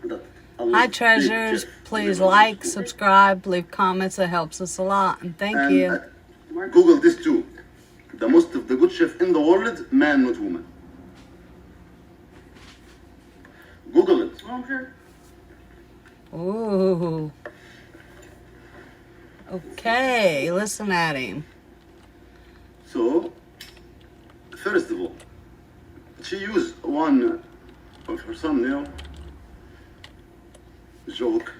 that Hi, treasures. Please like, subscribe, leave comments. It helps us a lot. And thank you. Google this too. The most of the good chef in the world, man, not woman. Google it. Ooh. Okay, listen at him. So, first of all, she used one of her thumbnail joke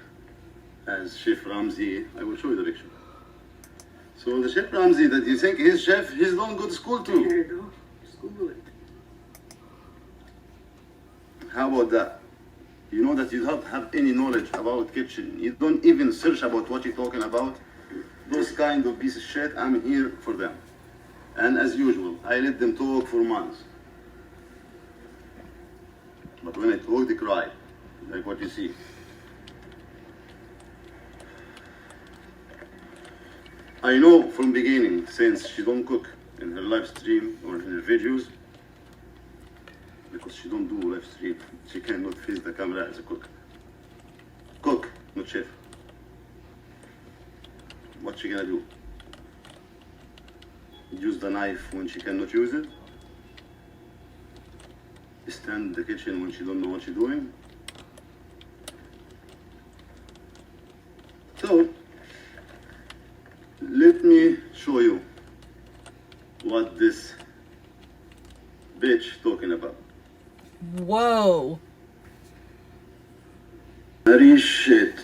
as Chef Ramsay. I will show you the picture. So the Chef Ramsay that you think is chef, he's don't go to school too. There you go. Just Google it. How about that? You know that you don't have any knowledge about kitchen. You don't even search about what you're talking about. Those kind of piece of shit, I'm here for them. And as usual, I let them talk for months. But when I talk, they cry, like what you see. I know from beginning, since she don't cook in her live stream or in her videos, because she don't do live stream, she cannot face the camera as a cook. Cook, not chef. What she gonna do? Use the knife when she cannot use it? Stand in the kitchen when she don't know what she's doing? So, let me show you what this bitch talking about. Whoa. Very shit.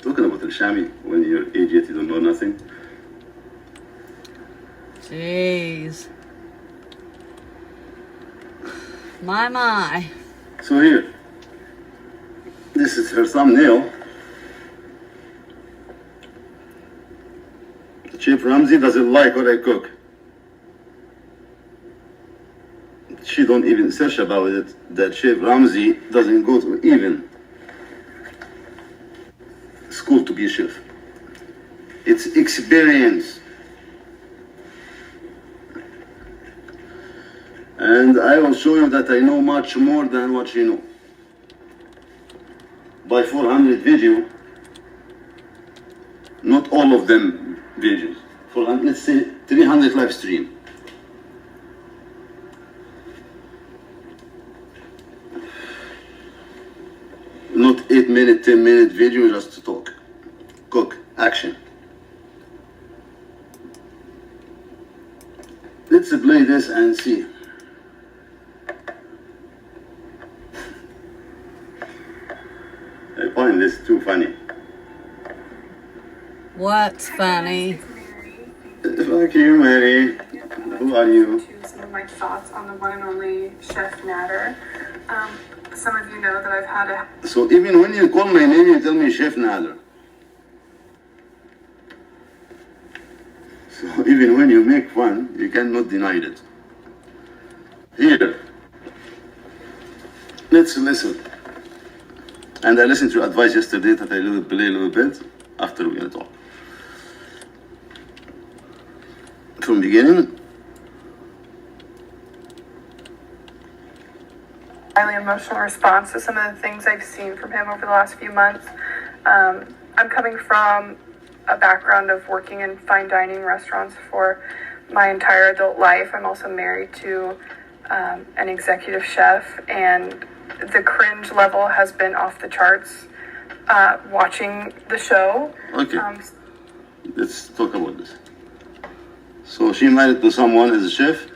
Talking about Elshamy when you're idiot, you don't know nothing. Jeez. My. So here, this is her thumbnail. Chef Ramsay doesn't like what I cook. She don't even search about it, that Chef Ramsay doesn't go to even school to be a chef. It's experience. And I will show you that I know much more than what she know. By 400 video, not all of them videos. For let's say 300 live stream. Not 8-minute, 10-minute video just to talk. Cook, action. Let's play this and see. I find this too funny. What's funny? Fuck you, Mary. Who are you? To some of my thoughts on the one and only Chef Nader. Some of you know that I've had a... So even when you call my name, you tell me Chef Nader. So even when you make fun, you cannot deny it. Here, let's listen. And I listened to your advice yesterday that I will play a little bit after we're gonna talk. From beginning. highly emotional response to some of the things I've seen from him over the last few months. I'm coming from a background of working in fine dining restaurants for my entire adult life. I'm also married to an executive chef, and the cringe level has been off the charts watching the show. Okay, let's talk about this. So she married to someone as a chef,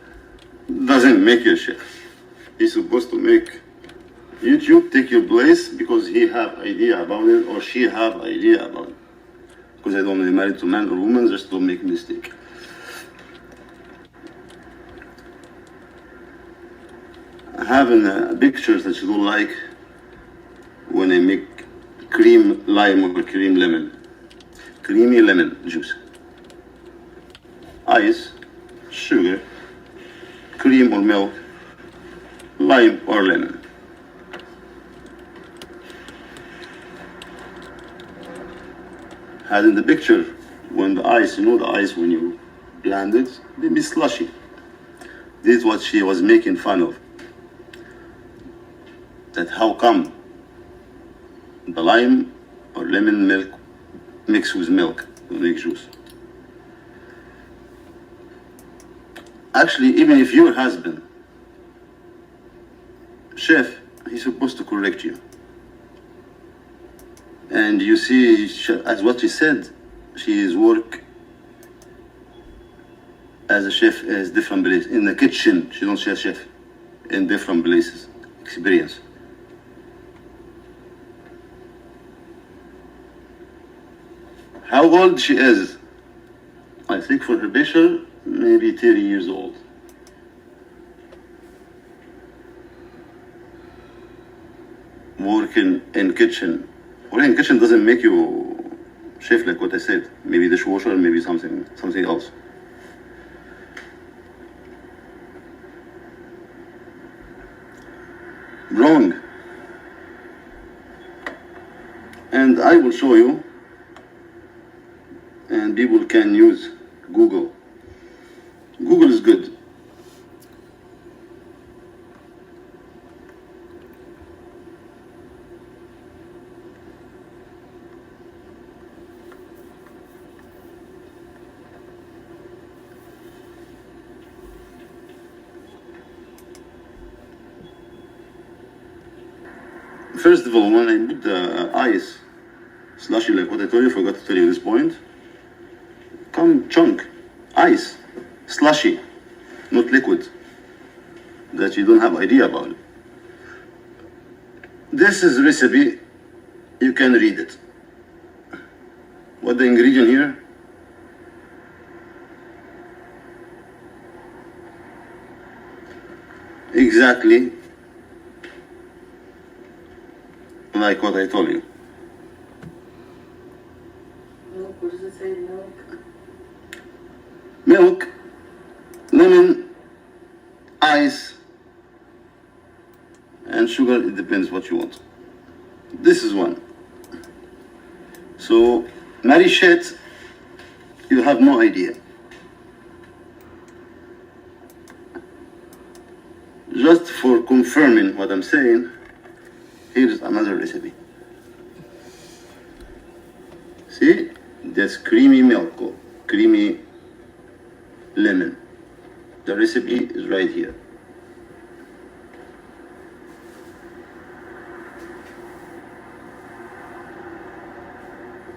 doesn't make you a chef. He's supposed to make YouTube take your place because he have idea about it or she have idea about it. Because I don't really married to man or woman, just don't make mistake. Having pictures that you don't like when I make cream lime or cream lemon. Creamy lemon juice. Ice, sugar, cream or milk, lime or lemon. as in the picture, when the ice, you know the ice when you blend it, they be slushy. This is what she was making fun of. That how come the lime or lemon milk mix with milk to make juice. Actually, even if your husband, chef, he's supposed to correct you. And you see, as what she said, she is work as a chef as different places. In the kitchen, she don't say a chef. In different places, experience. How old she is? I think for her picture, maybe 30 years old. Working in kitchen. Working in kitchen doesn't make you chef like what I said. Maybe dishwasher, maybe something else. Wrong. And I will show you, and people can use Google. Google is good. First of all, when I put the ice slushy, like what I told you, forgot to tell you this point, come chunk, ice, slushy, not liquid, that you don't have idea about it. This is recipe, you can read it. What the ingredient here? Exactly like what I told you. Milk, what does it say? Milk? Milk, lemon, ice, and sugar. It depends what you want. This is one. So, Marichet, you have no idea. Just for confirming what I'm saying, here's another recipe. See, that's creamy milk, creamy lemon. The recipe is right here.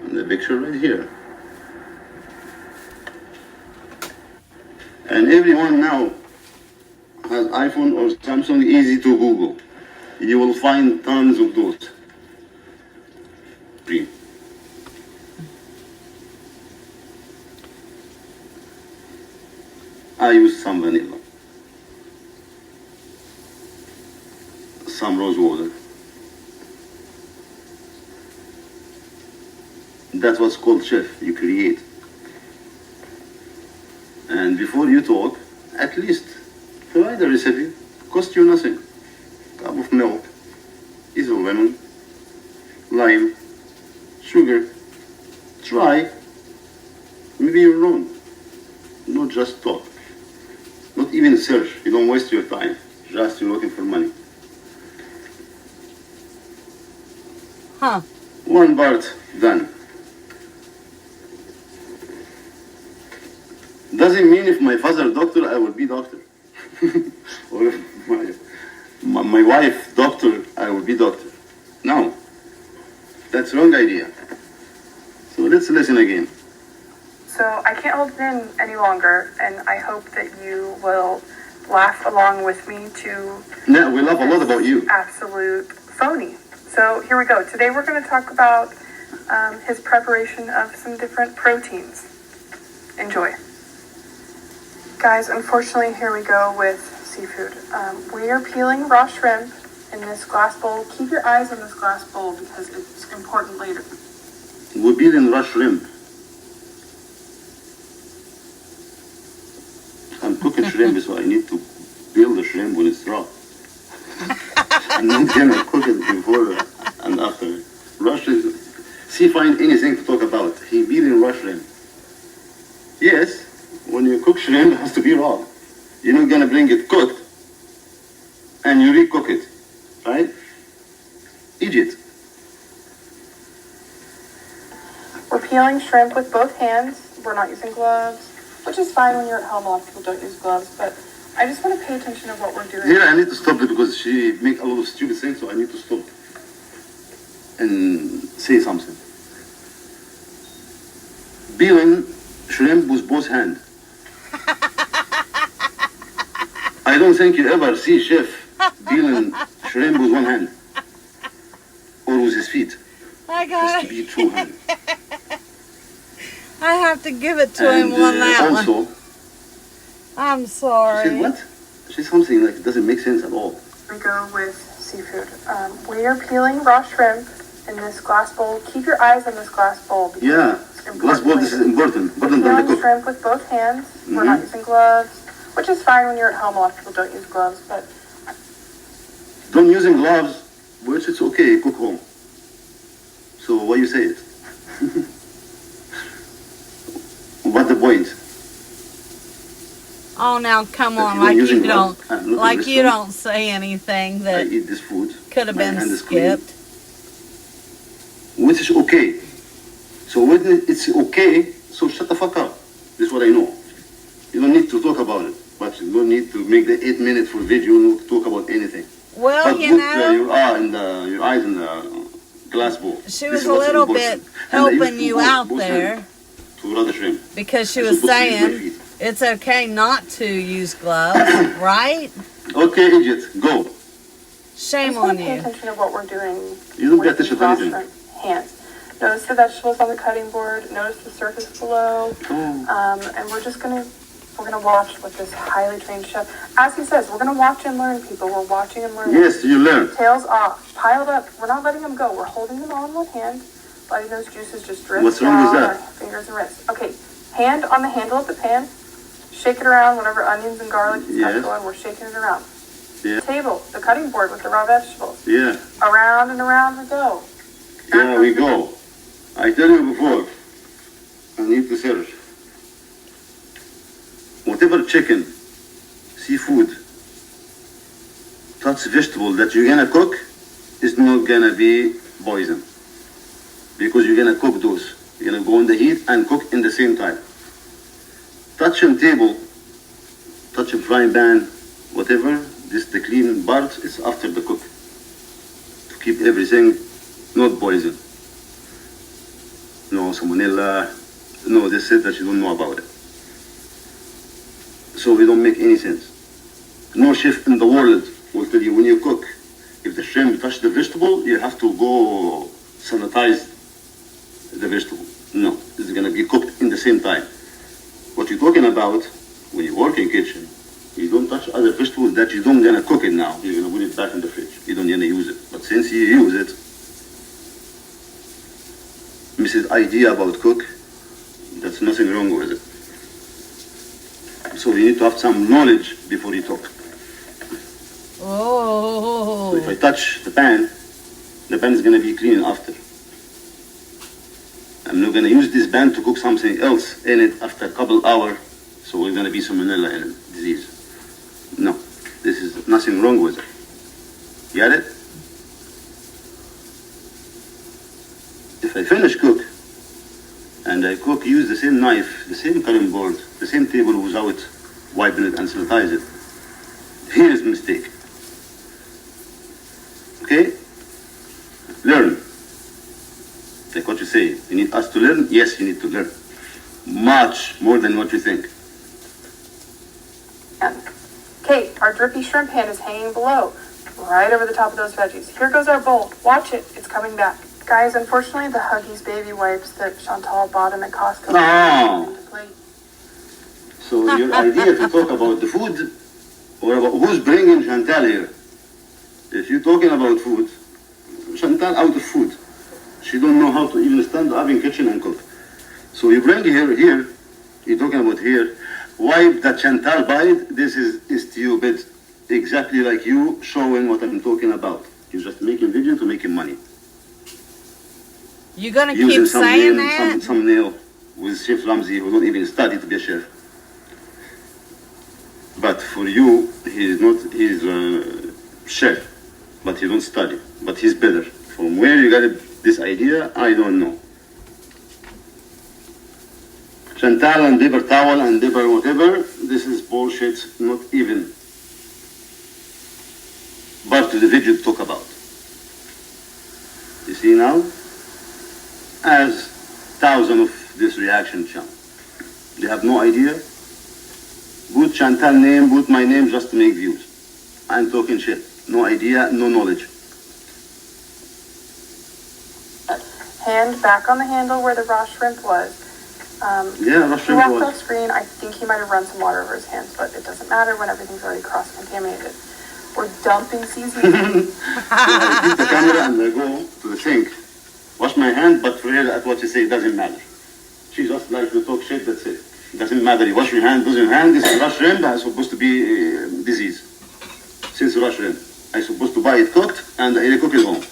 And the picture right here. And everyone now has iPhone or Samsung, easy to Google. You will find tons of those. Green. I use some vanilla, some rose water. That's what's called chef, you create. And before you talk, at least try the recipe, cost you nothing. Cup of milk, piece of lemon, lime, sugar. Try. Maybe you're wrong. Not just talk. Not even search. You don't waste your time. Just you're looking for money. Huh. One part done. Doesn't mean if my father doctor, I will be doctor. Or if my wife doctor, I will be doctor. No. That's wrong idea. So let's listen again. So I can't hold it in any longer, and I hope that you will laugh along with me to Yeah, we love a lot about you. absolute phony. So here we go. Today we're going to talk about his preparation of some different proteins. Enjoy. Guys, unfortunately, here we go with seafood. We are peeling raw shrimp in this glass bowl. Keep your eyes on this glass bowl because it's important later. We're peeling raw shrimp. I'm cooking shrimp, so I need to peel the shrimp when it's raw. And then I cook it before and after. Raw shrimp. she find anything to talk about. He peeling raw shrimp. Yes, when you cook shrimp, it has to be raw. You're not gonna bring it cooked and you recook it, right? Idiot. We're peeling shrimp with both hands. We're not using gloves, which is fine when you're at home. A lot of people don't use gloves, but I just want to pay attention to what we're doing. Here I need to stop it because she make a lot of stupid things, so I need to stop and say something. Peeling shrimp with both hands. I don't think you ever see chef peeling shrimp with one hand or with his feet. I It has got to it. be two hands. I have to give it to And him on that one. also, I'm she sorry. said what? She said something like it doesn't make sense at all. We go with seafood. When you're peeling raw shrimp in this glass bowl, keep your eyes on this glass bowl. Because Yeah, it's glass bowl, this is important than the peeling cook. shrimp with both hands. We're not using gloves, which is fine when you're at home. A lot of people don't use gloves, but Don't using gloves, which it's okay, cook home. So why you say it? What the point? Oh, now come That on, you don't like using you don't, gloves? I'm not like in you restaurant. don't say anything I that eat this food. could have My been hand is clean. skipped. Which is okay. So when it's okay, so shut the fuck up. This is what I know. You don't need to talk about it, but you don't need to make the 8 minutes for video not to talk about anything. Well, But you put know, your eyes in the glass bowl. she This was is a what's little important. bit And I used helping to you both- out both there hands to raw the shrimp. because she I was supposed to use my saying feet. it's okay not to use gloves, right? Okay, idiot, go. I Shame just want on to pay you. attention to what we're doing. You don't with get this these with raw anything. shrimp hands. Notice the vegetables on the cutting board. Notice the surface below. And we're gonna watch what this highly trained chef, as he says, we're gonna watch and learn, people. We're watching and learning. Yes, you learn. Tails off, piled up. We're not letting them go. We're holding them all in one hand, letting those juices just drip What's wrong with down that? our fingers and wrists. Okay, hand on the handle of the pan. Shake it around whenever onions and garlic is Yes. going. We're shaking it around. Yeah. Table, the cutting board with the raw vegetables. Yeah, Around and around we go. there we go. I tell you before, I need to search. Whatever chicken, seafood, touch vegetable that you're gonna cook is not gonna be poison. Because you're gonna cook those. You're gonna go in the heat and cook in the same time. Touching table, touching frying pan, whatever, this the clean part is after the cook. To keep everything not poison. No salmonella, no this is that you don't know about it. So it don't make any sense. No chef in the world will tell you when you cook, if the shrimp touch the vegetable, you have to go sanitize the vegetable. No, it's gonna be cooked in the same time. What you're talking about, when you work in kitchen, you don't touch other vegetables that you don't gonna cook it now. You're gonna put it back in the fridge. You don't gonna use it. But since you use it, Mrs. idea about cook, there's nothing wrong with it. So you need to have some knowledge before you talk. Oh, So if I touch the pan is gonna be clean after. I'm not gonna use this pan to cook something else in it after a couple hours, so we're gonna be salmonella in it, disease. No, this is nothing wrong with it. Get it? If I finish cook, and I cook, use the same knife, the same cutting board, the same table without wiping it and sanitize it, here is mistake. Okay? Learn. Like what you say, you need us to learn? Yes, you need to learn. Much more than what you think. Okay, our drippy shrimp pan is hanging below, right over the top of those veggies. Here goes our bowl. Watch it. It's coming back. Guys, unfortunately, the Huggies baby wipes that Chantal bought him at Costco. No. into plate. So your idea to talk about the food, or about who's bringing Chantal here? If you're talking about food, Chantal out of food. She don't know how to even stand up in kitchen and cook. So you bring her here, you're talking about here, wipe that Chantal bite, this is stupid. Exactly like you showing what I'm talking about. You're just making video to making money. You gonna using keep saying that? some nail with Chef Ramsey, who don't even study to be a chef. But for you, he's a chef, but he don't study, but he's better. From where you got this idea, I don't know. Chantal and Deborah Towel and Deborah whatever, this is bullshit, not even part of the video to talk about. You see now? As thousands of this reaction channel. They have no idea. Put Chantal name, put my name just to make views. I'm talking shit. No idea, no knowledge. Hand back on the handle where the raw shrimp was. Yeah, raw He shrimp walked was. off screen. I think he might have run some water over his hands, but it doesn't matter when everything's already cross-contaminated. We're dumping seasoning. So I keep the camera and I go to the sink. Wash my hand, but for her, at what she say, it doesn't matter. She just likes to talk shit, that's it. It doesn't matter. You wash your hand, lose your hand. This is raw shrimp. It's supposed to be disease. Since raw shrimp, I'm supposed to buy it cooked and I cook it home.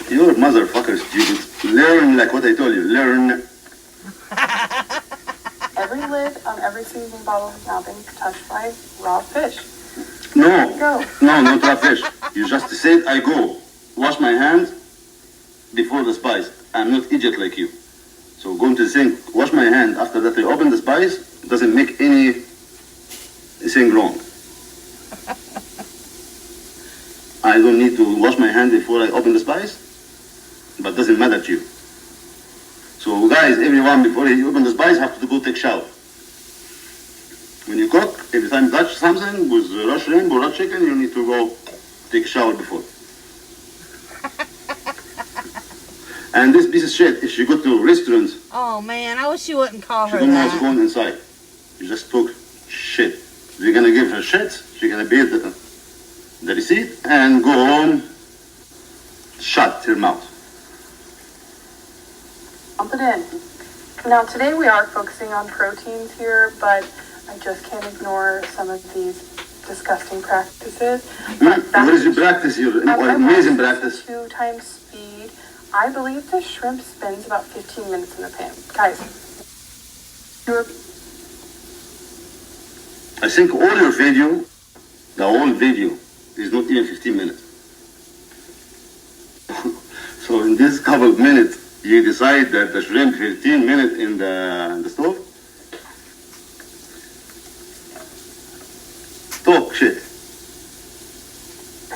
You're motherfucker stupid. Learn like what I told you. Learn. Every lid on every seasoning bottle has now been touched by raw fish. No. Go. No, not raw fish. You just said I go. Wash my hands before the spice. I'm not idiot like you. So go into the sink, wash my hand. After that I open the spice. It doesn't make anything wrong. I don't need to wash my hand before I open the spice. But doesn't matter to you. So guys, everyone before you open the spice have to go take shower. When you cook, every time you touch something with raw shrimp or raw chicken, you need to go take a shower before. And this piece of shit, if she go to a restaurant, Oh man, I wish you wouldn't call she her don't know what's that. going inside. You just took shit. If you're gonna give her shit, she's gonna pay the receipt and go home, shut her mouth. Dump it in. Now today we are focusing on proteins here, but I just can't ignore some of these disgusting practices. What is your practice here? Amazing practice. 2 times speed. I believe the shrimp spends about 15 minutes in the pan. Guys, I think all your video, the whole video, is not even 15 minutes. So in this couple of minutes, you decide that the shrimp 15 minutes in the stove? Talk shit.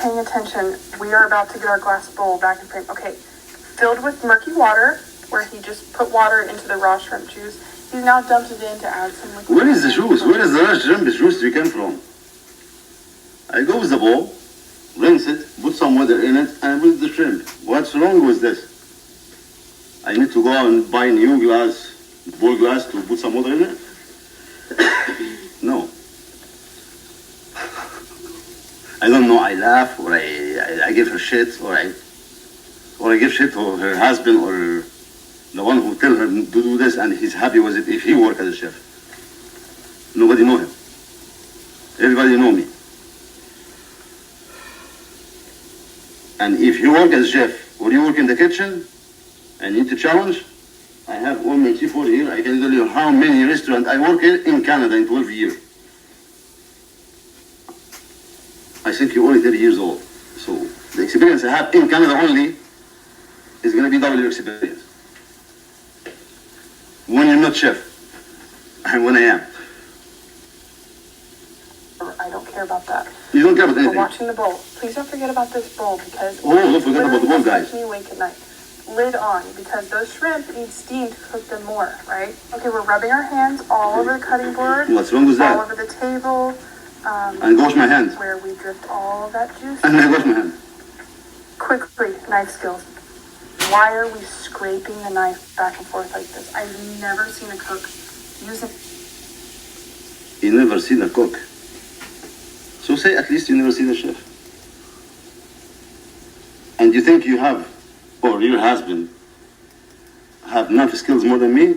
paying attention, we are about to get our glass bowl back in frame. Okay, filled with murky water, where he just put water into the raw shrimp juice. He's now dumped it in to add some liquid. Where is the juice? Where is the raw shrimp juice you came from? I go with the bowl, rinse it, put some water in it, and put the shrimp. What's wrong with this? I need to go and buy new glass, bowl glass to put some water in it? No. I don't know, I laugh, or I give her shit, or I give shit to her husband, or the one who tell her to do this, and he's happy with it if he work as a chef. Nobody know him. Everybody know me. And if you work as a chef, or you work in the kitchen, and need to challenge, I have all my T4 here. I can tell you how many restaurants I work in Canada in 12 years. I think you're only 30 years old. So the experience I have in Canada only is going to be double your experience. When you're not chef, and when I am. I don't care about that. You don't care about We're anything. watching the bowl. Please don't forget about this bowl, because Oh, don't forget about the bowl, guys. Makes me awake at night. Lid on, because those shrimp need steam to cook them more, right? Okay, we're rubbing our hands all over the cutting board. What's wrong with that? All over the table. And wash my hands. Where we dripped all of that juice. And I wash my hands. Quickly, knife skills. Why are we scraping the knife back and forth like this? I've never seen a cook use it. You never seen a cook. So say at least you never seen a chef. And you think you have, or your husband, have knife skills more than me?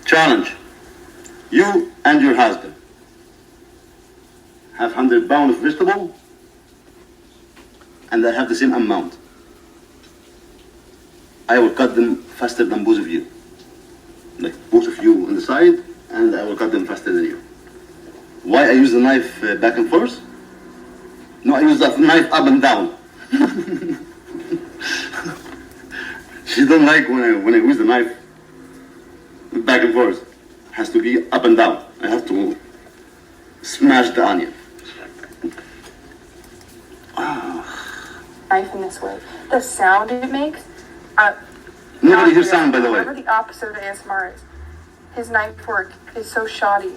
Challenge. You and your husband. have 100 pounds of vegetable, and I have the same amount, I will cut them faster than both of you. Like both of you on the side, and I will cut them faster than you. Why I use the knife back and forth? No, I use that knife up and down. She don't like when I use the knife back and forth. It has to be up and down. I have to smash the onion. Knife in this way. The sound it makes. Nobody hears sound, by the way. Whatever the opposite of ASMR is. His knife work is so shoddy.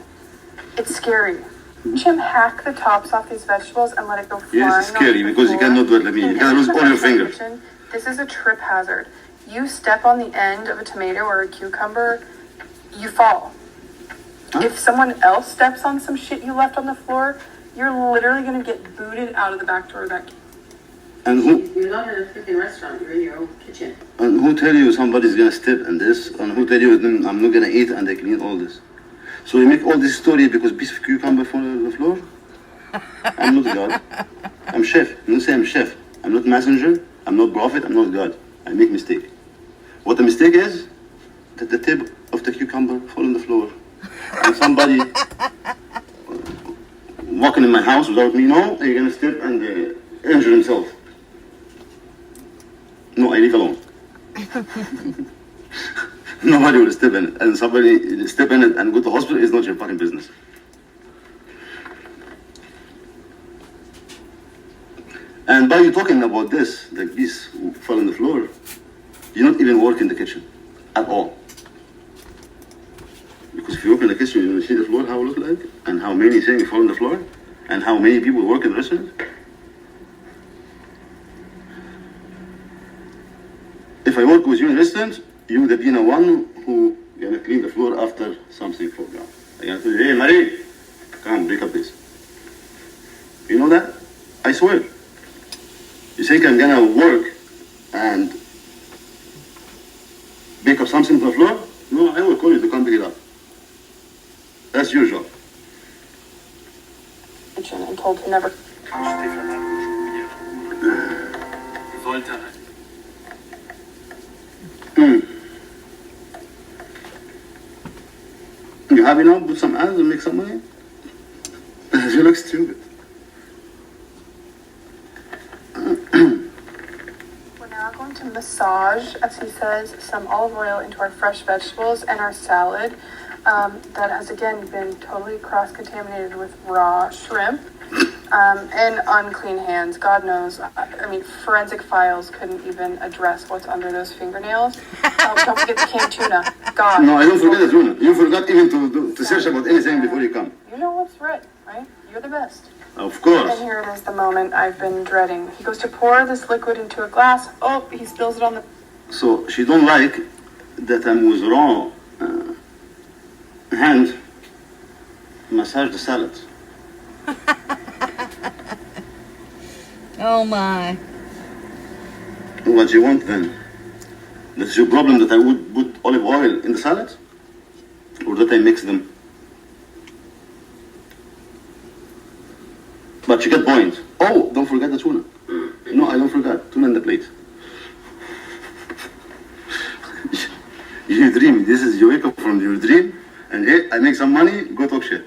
It's scary. Watch him hack the tops off these vegetables and let it go flying. Yes, it's scary off the because you floor. cannot do it like me. You can lose all your fingers. This is a trip hazard. You step on the end of a tomato or a cucumber, you fall. Huh? If someone else steps on some shit you left on the floor, you're literally gonna get booted out of the back door of that. And who You're not in a freaking restaurant, you're in your own kitchen. and who tell you somebody's gonna step in this? And who tell you then I'm not gonna eat and I clean all this? So you make all this story because piece of cucumber fall on the floor? I'm not God. I'm chef. I'm not saying I'm chef. I'm not messenger. I'm not prophet. I'm not God. I make mistake. What the mistake is that the tip of the cucumber fall on the floor, and somebody walking in my house without me know, they're gonna step and injure himself. No, I leave alone. Nobody will step in it, and somebody step in it and go to hospital is not your fucking business. And by you talking about this, like this fell on the floor, you don't even work in the kitchen at all. Because if you work in the kitchen, you see the floor how it look like, and how many things fall on the floor, and how many people work in the restaurant. If I work with you in a restaurant, you would have been the one who gonna clean the floor after something fall down. I'm gonna tell you, hey Marie, come break up this. You know that? I swear. You think I'm gonna work and pick up something from the floor? No, I will call you to come pick it up. That's your job. And told to never. You happy now? Put some ads and make some money? You look stupid. We're now going to massage, as he says, some olive oil into our fresh vegetables and our salad that has again been totally cross-contaminated with raw shrimp and unclean hands. God knows. I mean, forensic files couldn't even address what's under those fingernails. Don't forget the canned tuna. God. No, I don't forget the tuna. You forgot even to search about anything before you come. You know what's right, right? You're the best. Of And course. here it is, the moment I've been dreading. He goes to pour this liquid into a glass. Oh, he spills it on the... So she don't like that I'm with raw hand massage the salad. Oh my. What you want then? That's your problem that I would put olive oil in the salad? Or that I mix them? But you get point. Oh, don't forget the tuna. No, I don't forget. Tuna in the plate. You dream. This is you wake up from your dream and hey, I make some money, go talk shit.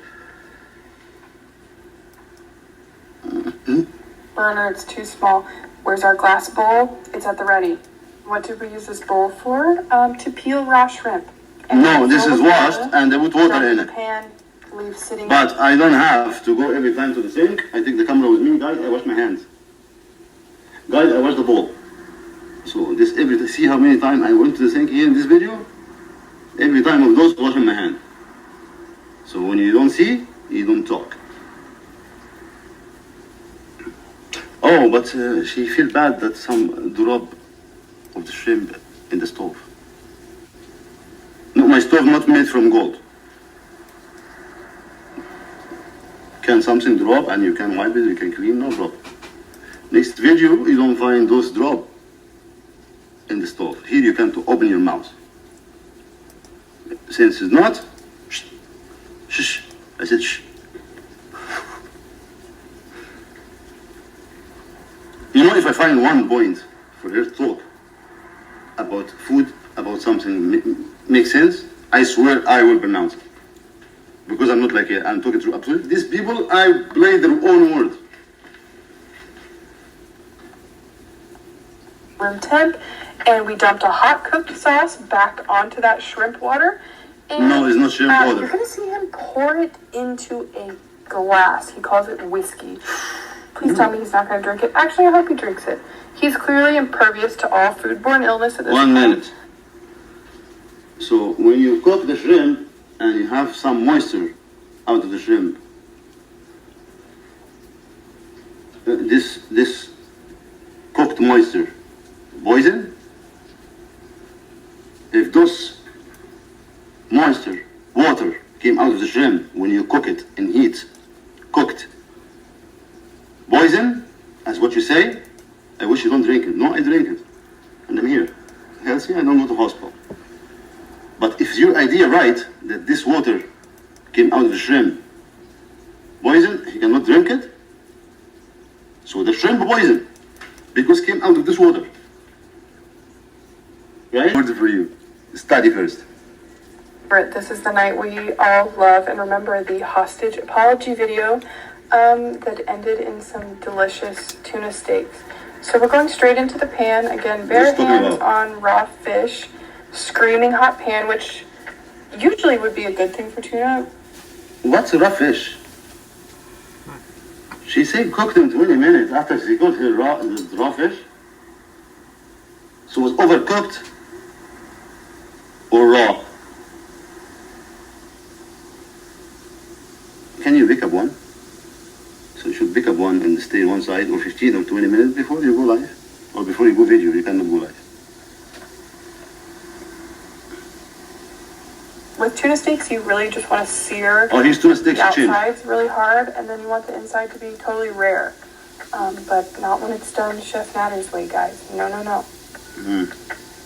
Burner, it's too small. Where's our glass bowl? It's at the ready. What did we use this bowl for? To peel raw shrimp. And No, this fill is with washed water, and they put water dump in the it. pan, leave sitting. But I don't have to go every time to the sink. I take the camera with me, guys. I wash my hands. Guys, I wash the bowl. So this see how many times I went to the sink here in this video? Every time of those washing my hand. So when you don't see, you don't talk. Oh, but she feel bad that some drop of the shrimp in the stove. No, my stove not made from gold. Can something drop and you can wipe it, you can clean, no drop. Next video, you don't find those drop in the stove. Here you can to open your mouth. Since it's not, shh, shh. I said shh. You know, if I find one point for her to talk about food, about something makes sense, I swear I will pronounce it. Because I'm not like I'm talking through absolute. These people, I play their own word. Room temp, and we dumped a hot cooked sauce back onto that shrimp water. And, No, it's not shrimp water. You're gonna see him pour it into a glass. He calls it whiskey. Please tell me he's not gonna drink it. Actually, I hope he drinks it. He's clearly impervious to all foodborne illness at this One point. minute. So when you cook the shrimp and you have some moisture out of the shrimp, this cooked moisture, poison? If those moisture, water came out of the shrimp when you cook it in heat, cooked, poison, as what you say, I wish you don't drink it. No, I drink it. And I'm here. Healthy, I don't go to hospital. But if your idea right, that this water came out of the shrimp, poison, he cannot drink it. So the shrimp poison, because it came out of this water. Right? Word for you. Study first. This is the night we all love and remember the hostage apology video that ended in some delicious tuna steaks. So we're going straight into the pan. Again, bare hands on raw fish, screaming hot pan, which usually would be a good thing for tuna. What's raw fish? She said cooked in 20 minutes after she cooked her raw fish. So it was overcooked or raw? Can you pick up one? So you should pick up one and stay one side or 15 or 20 minutes before you go live. Or before you go video, you cannot go live. With tuna steaks, you really just want to sear Here's tuna steaks the chin. outsides really hard, and then you want the inside to be totally rare. But not when it's done Chef Nader's way, guys. No, no, no.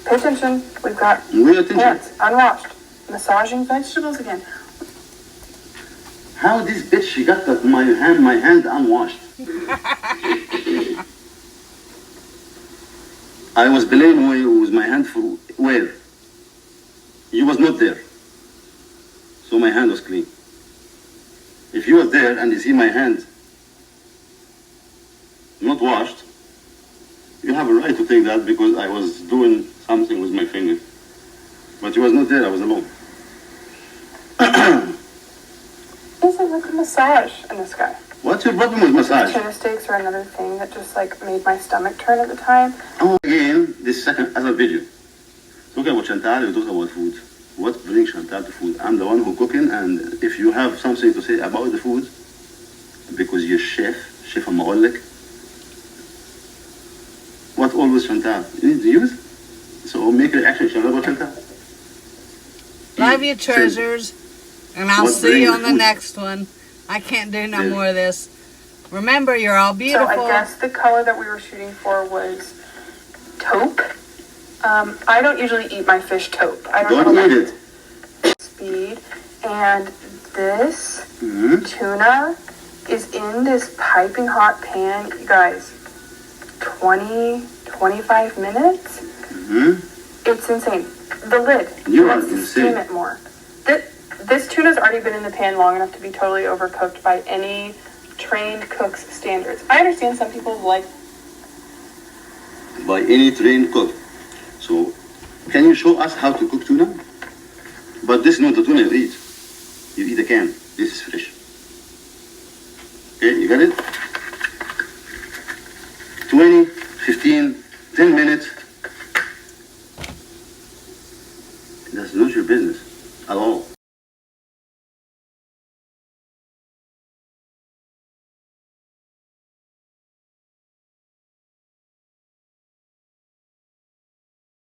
Pay attention. We've got hands unwashed, massaging vegetables again. How this bitch she got that my hand unwashed? I was blaming with my hand for where? You was not there. So my hand was clean. If you were there and you see my hand not washed, you have a right to take that because I was doing something with my finger. But you was not there, I was alone. Is it like a massage in this guy? What's your problem with massage? Tuna steaks are another thing that just like made my stomach turn at the time. Again, this second other video. Talking about Chantal, you talk about food. What brings Chantal to food? I'm the one who cooking, and if you have something to say about the food, because you're chef المقولك, what always Chantal? You need to use? So make a reaction, Chantal, about Chantal. Love you, treasures. And I'll see you on the next one. I can't do no more of this. Remember, you're all beautiful. So I guess the color that we were shooting for was taupe. I don't usually eat my fish taupe. I don't eat it. Speed. And this tuna is in this piping hot pan. You guys, 20, 25 minutes? It's insane. The lid. You are Let's insane. steam it more. This tuna's already been in the pan long enough to be totally overcooked by any trained cook's standards. I understand some people like... By any trained cook. So, can you show us how to cook tuna? But this is not the tuna you eat. You eat a can. This is fresh. Okay, you got it? 20, 15, 10 minutes. That's not your business at all.